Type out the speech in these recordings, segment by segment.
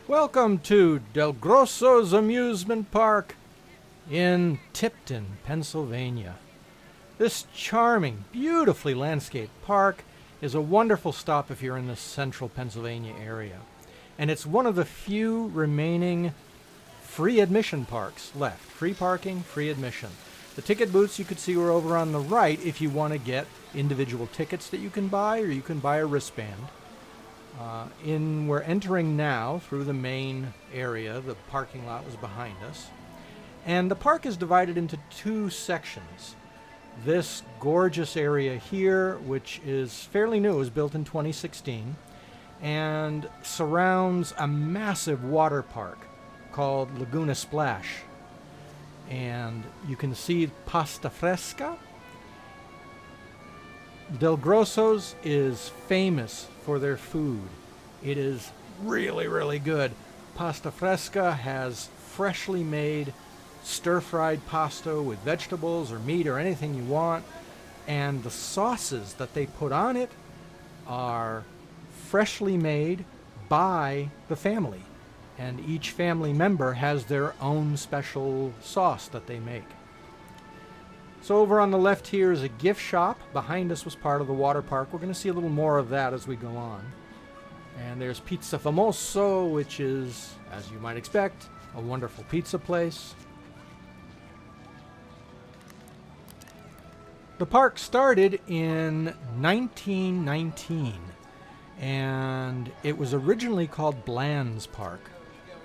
Welcome to DelGrosso's Amusement Park in Tipton, Pennsylvania. This charming, beautifully landscaped park is a wonderful stop if you're in the central Pennsylvania area. And it's one of the few remaining free admission parks left. Free parking, free admission. The ticket booths you could see were over on the right if you want to get individual tickets that you can buy, or you can buy a wristband. We're entering now through the main area. The parking lot was behind us. And the park is divided into two sections. This gorgeous area here, which is fairly new, was built in 2016, and surrounds a massive water park called Laguna Splash. And you can see pasta fresca. DelGrosso's is famous for their food. It is really, really good. Pasta fresca has freshly made stir-fried pasta with vegetables or meat or anything you want, and the sauces that they put on it are freshly made by the family, and each family member has their own special sauce that they make. So over on the left here is a gift shop. Behind us was part of the water park. We're going to see a little more of that as we go on. And there's Pizza Famoso, which is, as you might expect, a wonderful pizza place. The park started in 1919, and it was originally called Bland's Park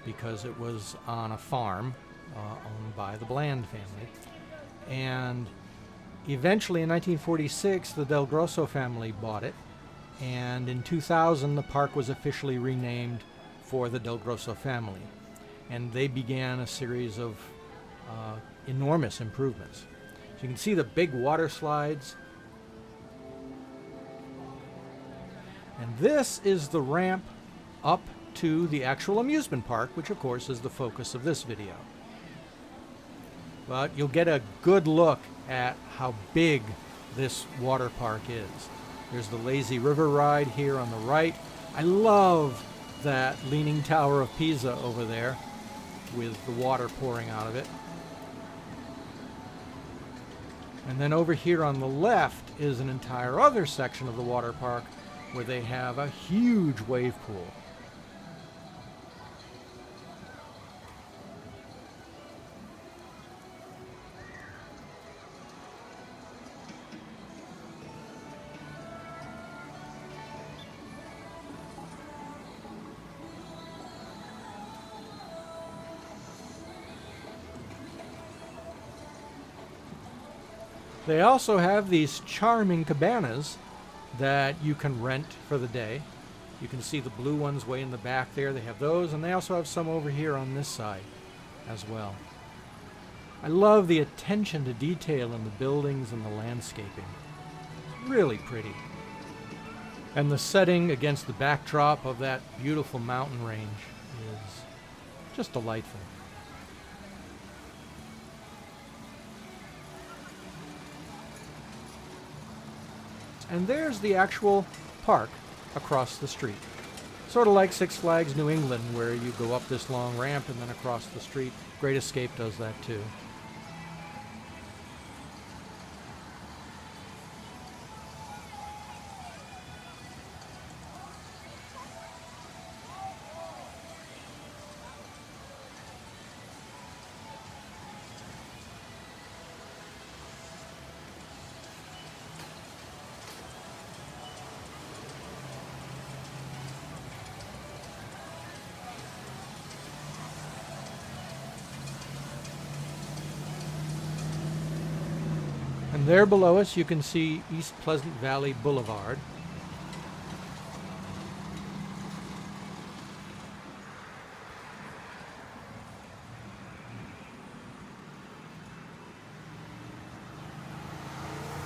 because it was on a farm owned by the Bland family. And eventually in 1946, the DelGrosso family bought it, and in 2000 the park was officially renamed for the DelGrosso family, and they began a series of enormous improvements. So you can see the big water slides, and this is the ramp up to the actual amusement park, which of course is the focus of this video. But you'll get a good look at how big this water park is. There's the Lazy River ride here on the right. I love that Leaning Tower of Pisa over there with the water pouring out of it. And then over here on the left is an entire other section of the water park where they have a huge wave pool. They also have these charming cabanas that you can rent for the day. You can see the blue ones way in the back there. They have those, and they also have some over here on this side as well. I love the attention to detail in the buildings and the landscaping. It's really pretty. And the setting against the backdrop of that beautiful mountain range is just delightful. And there's the actual park across the street. Sort of like Six Flags New England, where you go up this long ramp and then across the street. Great Escape does that too. And there below us you can see East Pleasant Valley Boulevard.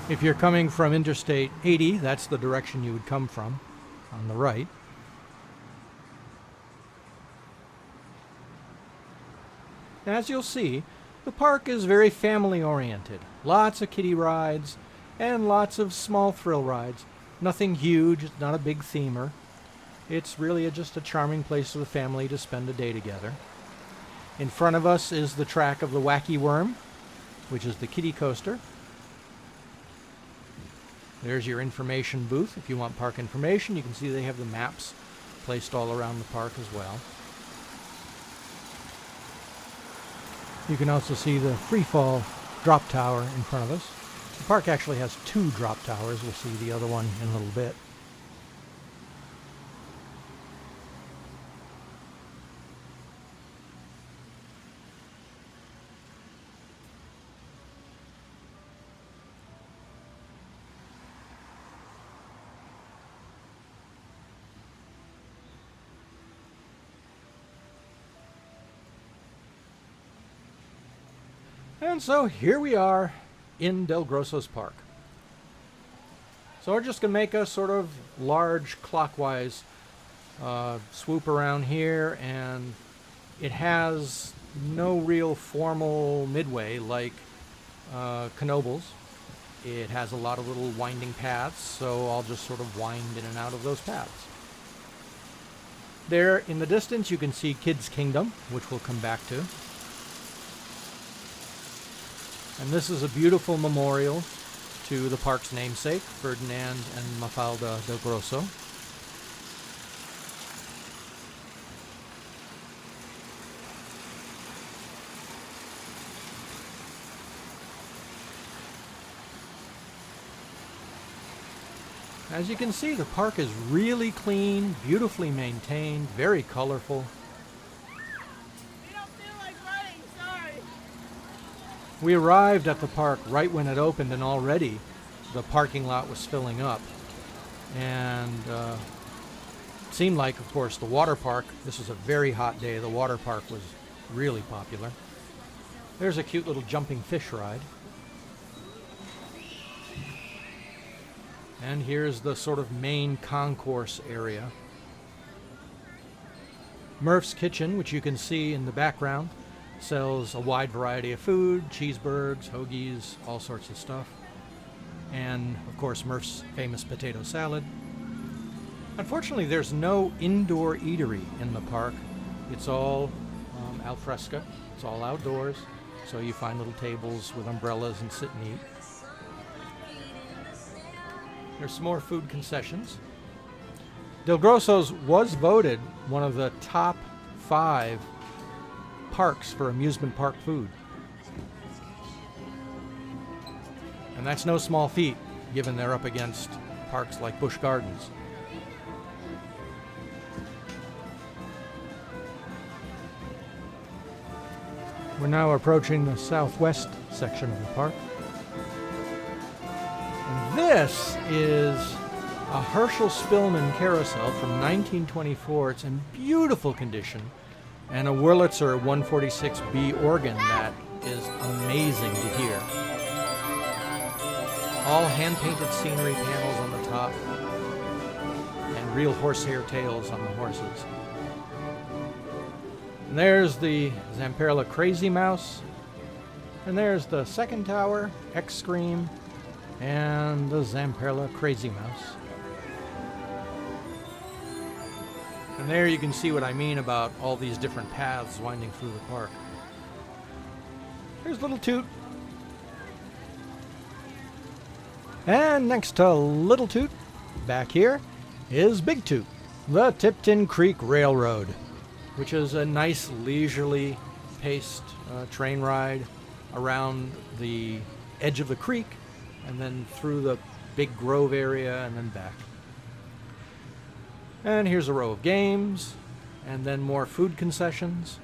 If you're coming from Interstate 80, that's the direction you would come from, on the right. As you'll see, the park is very family-oriented. Lots of kiddie rides and lots of small thrill rides. Nothing huge, it's not a big themer. It's really just a charming place for the family to spend a day together. In front of us is the track of the Wacky Worm, which is the Kiddie Coaster. There's your information booth. If you want park information, you can see they have the maps placed all around the park as well. You can also see the freefall drop tower in front of us. The park actually has 2 drop towers. We'll see the other one in a little bit. And so here we are in DelGrosso's Park. So we're just going to make a sort of large clockwise swoop around here, and it has no real formal midway like Knoebels. It has a lot of little winding paths, so I'll just sort of wind in and out of those paths. There in the distance you can see Kids Kingdom, which we'll come back to. And this is a beautiful memorial to the park's namesake, Ferdinand and Mafalda DelGrosso. As you can see, the park is really clean, beautifully maintained, very colorful. We arrived at the park right when it opened, and already the parking lot was filling up. And it seemed like, of course, the water park, this was a very hot day, the water park was really popular. There's a cute little jumping fish ride. And here's the sort of main concourse area. Murph's Kitchen, which you can see in the background, sells a wide variety of food, cheeseburgers, hoagies, all sorts of stuff. And, of course, Murph's famous potato salad. Unfortunately, there's no indoor eatery in the park. It's all al fresco. It's all outdoors. So you find little tables with umbrellas and sit and eat. There's some more food concessions. DelGrosso's was voted one of the top 5 parks for amusement park food. And that's no small feat, given they're up against parks like Busch Gardens. We're now approaching the southwest section of the park. And this is a Herschel Spillman Carousel from 1924. It's in beautiful condition. And a Wurlitzer 146B organ that is amazing to hear. All hand-painted scenery panels on the top, and real horsehair tails on the horses. And there's the Zamperla Crazy Mouse, and there's the second tower, X-Scream, and the Zamperla Crazy Mouse. And there you can see what I mean about all these different paths winding through the park. Here's Little Toot. And next to Little Toot, back here, is Big Toot, the Tipton Creek Railroad, which is a nice leisurely paced train ride around the edge of the creek and then through the big grove area and then back. And here's a row of games, and then more food concessions.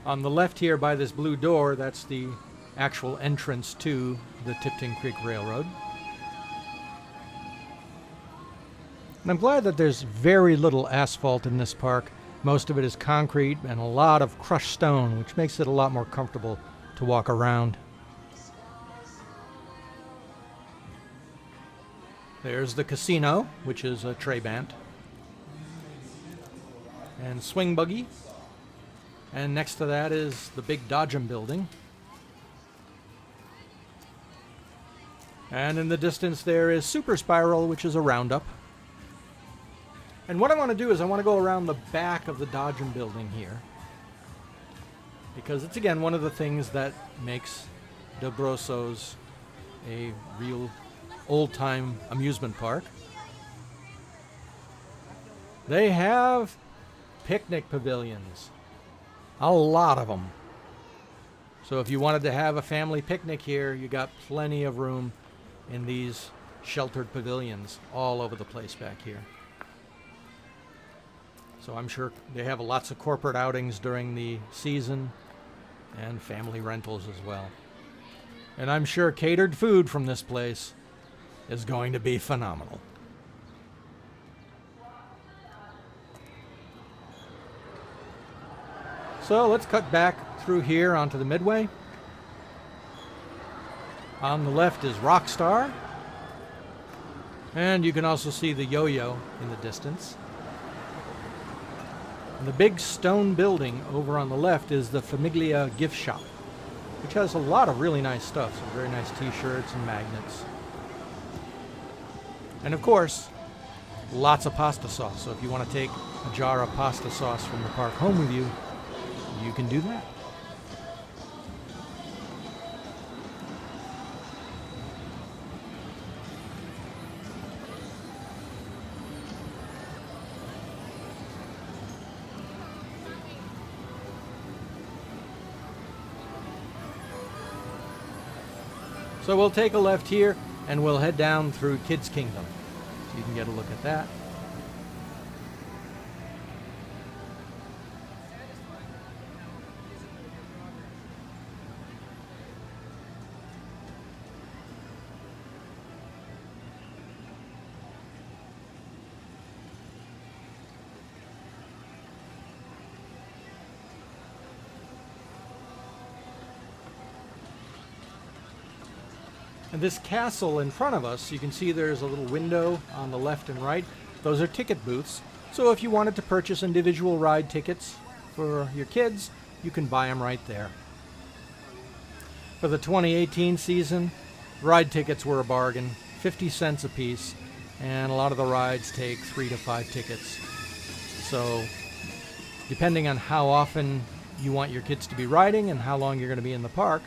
On the left here by this blue door, that's the actual entrance to the Tipton Creek Railroad. And I'm glad that there's very little asphalt in this park. Most of it is concrete and a lot of crushed stone, which makes it a lot more comfortable to walk around. There's the casino, which is a Trabant, and swing buggy. And next to that is the big Dodgem building. And in the distance there is Super Spiral, which is a roundup. And what I want to do is I want to go around the back of the Dodgem building here, because it's, again, one of the things that makes DelGrosso's a real old-time amusement park. They have picnic pavilions. A lot of them. So if you wanted to have a family picnic here, you got plenty of room in these sheltered pavilions all over the place back here. So I'm sure they have lots of corporate outings during the season and family rentals as well. And I'm sure catered food from this place is going to be phenomenal. So let's cut back through here onto the Midway. On the left is Rockstar. And you can also see the yo-yo in the distance. And the big stone building over on the left is the Famiglia gift shop, which has a lot of really nice stuff. Some very nice t-shirts and magnets. And of course, lots of pasta sauce. So if you want to take a jar of pasta sauce from the park home with you, you can do that. So we'll take a left here and we'll head down through Kids Kingdom. So you can get a look at that. And this castle in front of us, you can see there's a little window on the left and right. Those are ticket booths. So if you wanted to purchase individual ride tickets for your kids, you can buy them right there. For the 2018 season, ride tickets were a bargain, 50 cents a piece, and a lot of the rides take 3 to 5 tickets. So depending on how often you want your kids to be riding and how long you're going to be in the park,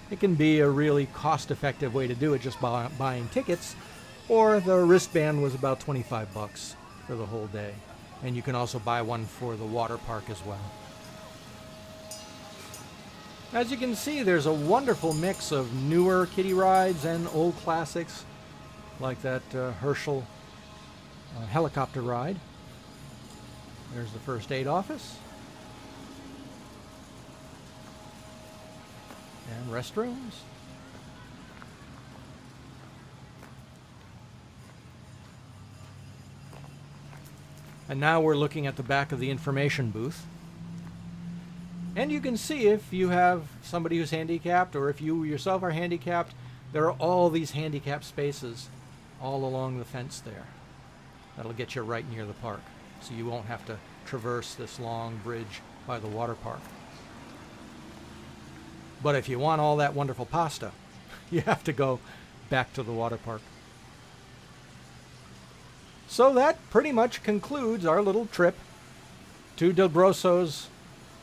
it can be a really cost-effective way to do it just by buying tickets, or the wristband was about 25 bucks for the whole day. And you can also buy one for the water park as well. As you can see, there's a wonderful mix of newer kiddie rides and old classics, like that Herschel helicopter ride. There's the first aid office. And restrooms. And now we're looking at the back of the information booth. And you can see if you have somebody who's handicapped or if you yourself are handicapped, there are all these handicap spaces all along the fence there. That'll get you right near the park, so you won't have to traverse this long bridge by the water park. But if you want all that wonderful pasta, you have to go back to the water park. So that pretty much concludes our little trip to DelGrosso's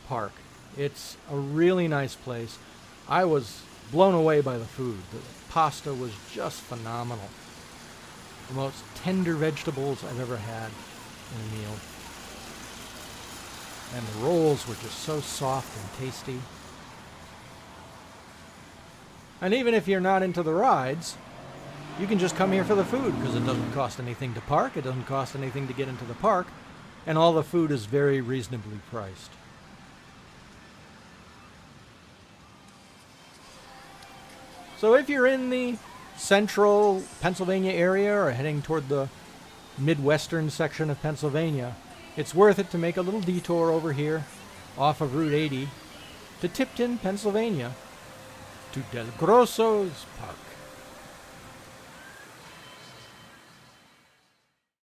park. It's a really nice place. I was blown away by the food. The pasta was just phenomenal. The most tender vegetables I've ever had in a meal. And the rolls were just so soft and tasty. And even if you're not into the rides, you can just come here for the food, because it doesn't cost anything to park, it doesn't cost anything to get into the park, and all the food is very reasonably priced. So if you're in the central Pennsylvania area or heading toward the midwestern section of Pennsylvania, it's worth it to make a little detour over here off of Route 80 to Tipton, Pennsylvania, to DelGrosso's Park.